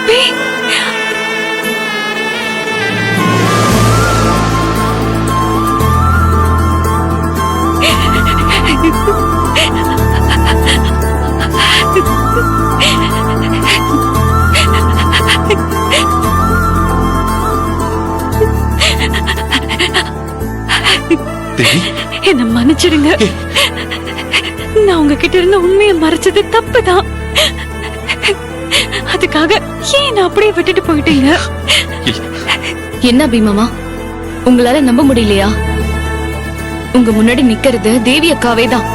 அபி, என்ன மன்னிச்சிடுங்க. நான் உங்ககிட்ட இருந்த உண்மையை மறைச்சது தப்புதான். அதுக்காக ஏன் நான் அப்படியே விட்டுட்டு போயிட்டீங்க? என்ன பீமாமா, உங்களால நம்ப முடியலையா? உங்க முன்னாடி நிக்கிறது தேவி அக்காவே தான்.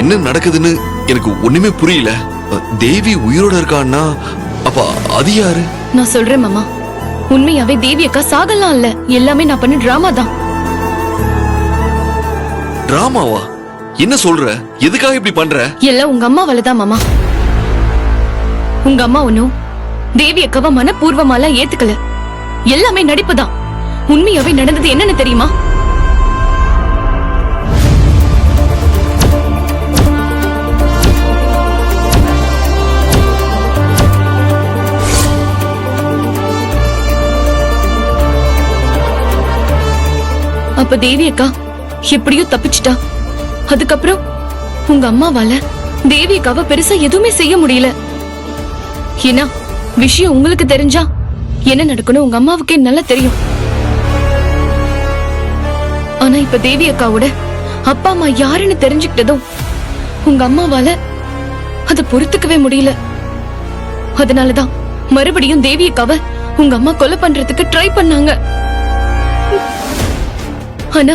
என்ன நடக்குதுன்னு எனக்கு ஒண்ணுமே புரியல. தேவி உயிரோட இருக்கான்னா அப்ப அது யாரு? நான் சொல்றேன் மாமா, உண்மையாவே தேவி அக்கா சாகலாம் இல்ல. எல்லாமே நான் பண்ண டிராமா தான். டிராமாவா? என்ன சொல்ற? எதுக்காக இப்படி பண்ற? எல்லாம் உங்க அம்மாவாலதான் மாமா. உங்க அம்மா ஒன்னும் தேவி அக்காவை மனப்பூர்வமாலாம் ஏத்துக்கல. எல்லாமே நடிப்புதான். உண்மையாவே நடந்தது என்னன்னு தெரியுமா? அப்ப தேவி அக்கா எப்படியோ தப்பிச்சிட்டா. அதுக்கப்புறம் உங்க அம்மாவால தேவி அக்காவை பெருசா எதுவுமே செய்ய முடியல. ஏன்னா விஷயம் உங்களுக்கு தெரிஞ்சா என்ன நடக்கணும் உங்க அம்மாவுக்கே நல்லா தெரியும். ஆனா இப்ப தேவி அக்காவோட அப்பா அம்மா யாருன்னு தெரிஞ்சுக்கிட்டதும் உங்க அம்மாவால அத பொறுத்துக்கவே முடியல. அதனாலதான் மறுபடியும் தேவி அக்காவை உங்க அம்மா கொலை பண்றதுக்கு ட்ரை பண்ணாங்க. ஆனா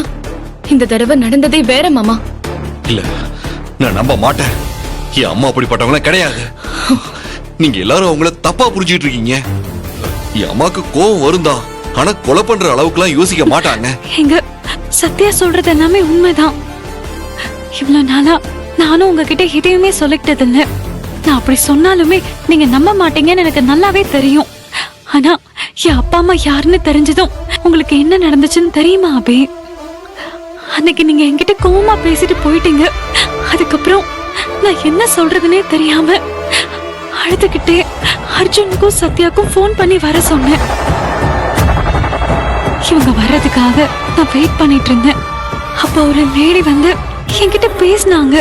இந்த தடவை நடந்ததே வேற மாமா. இல்ல, நான் நம்ப மாட்டேன். என் அம்மா அப்படிப்பட்டவங்கள கிடையாது. நீங்க எல்லாரும் அவங்கள தப்பா புரிஞ்சுட்டு இருக்கீங்க. என் அம்மாக்கு கோவம் வருந்தா, ஆனா கொலை பண்ற அளவுக்குலாம் யோசிக்க மாட்டாங்க. எங்க சத்யா சொல்றது எல்லாமே உண்மைதான். இவ்வளவு நாளா நானும் உங்ககிட்ட எதையுமே சொல்லிக்கிட்டது இல்ல. நான் அப்படி சொன்னாலுமே நீங்க நம்ப மாட்டீங்கன்னு எனக்கு நல்லாவே தெரியும். ஆனா என் அப்பா அம்மா யாருன்னு தெரிஞ்சதும் உங்களுக்கு என்ன நடந்துச்சுன்னு தெரியுமா அபி? அன்னைக்கு நீங்க என்கிட்ட கோவமா பேசிட்டு போயிட்டீங்க. அதுக்கப்புறம் நான் என்ன சொல்றதுன்னே தெரியாம அழுதுகிட்டே அர்ஜுனுக்கும் சத்யாக்கும் போன் பண்ணி வர சொன்னேன். இவங்க வர்றதுக்காக நான் வெயிட் பண்ணிட்டு இருந்தேன். அப்ப ஒரு லேடி வந்து என்கிட்ட பேசினாங்க.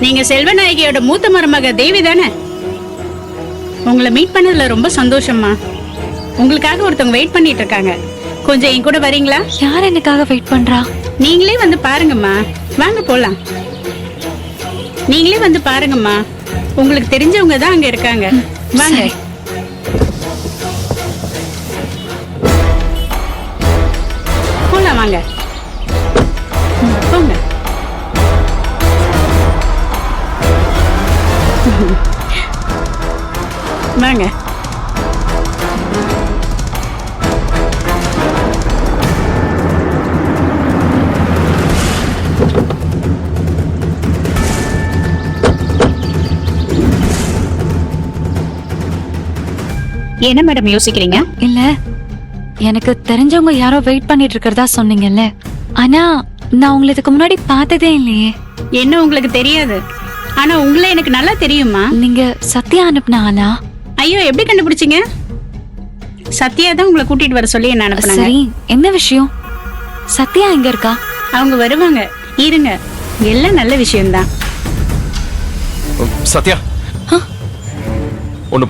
நீங்க செல்வநாயகியோட மூத்த மருமக தேவி தானே? உங்களை மீட் பண்ணதுல ரொம்ப சந்தோஷம்மா. உங்களுக்காக ஒருத்தவங்க வெயிட் பண்ணிட்டு இருக்காங்க. கொஞ்சம் என் கூட வரீங்களா? யார் எனக்காக வெயிட் பண்றா? நீங்களே வந்து பாருங்கம்மா. வாங்க போலாம். நீங்களே வந்து பாருங்கம்மா. உங்களுக்கு தெரிஞ்சவங்க தான் அங்க இருக்காங்க. வாங்க. போலாம் வாங்க. போங்க. வாங்க. என்ன மேடம் யோசிக்கிறீங்க? இல்ல, எனக்கு தெரிஞ்சவங்க யாரோ வெயிட் பண்ணிட்டு இருக்கிறதா சொன்னீங்கல்ல. ஆனா நான் உங்களை இதுக்கு முன்னாடி பார்த்ததே இல்லையே. என்ன உங்களுக்கு தெரியாது? ஆனா உங்களை எனக்கு நல்லா தெரியுமா. நீங்க சத்யா அனுப்புன ஆளா? ஐயோ, எப்படி கண்டுபிடிச்சீங்க? சத்யா தான் உங்களை கூட்டிட்டு வர சொல்லி என்ன அனுப்புனாங்க. சரி, என்ன விஷயம்? சத்யா எங்க இருக்கா? அவங்க வருவாங்க, இருங்க. எல்லாம் நல்ல விஷயம்தான். சத்யா, ஒண்ணு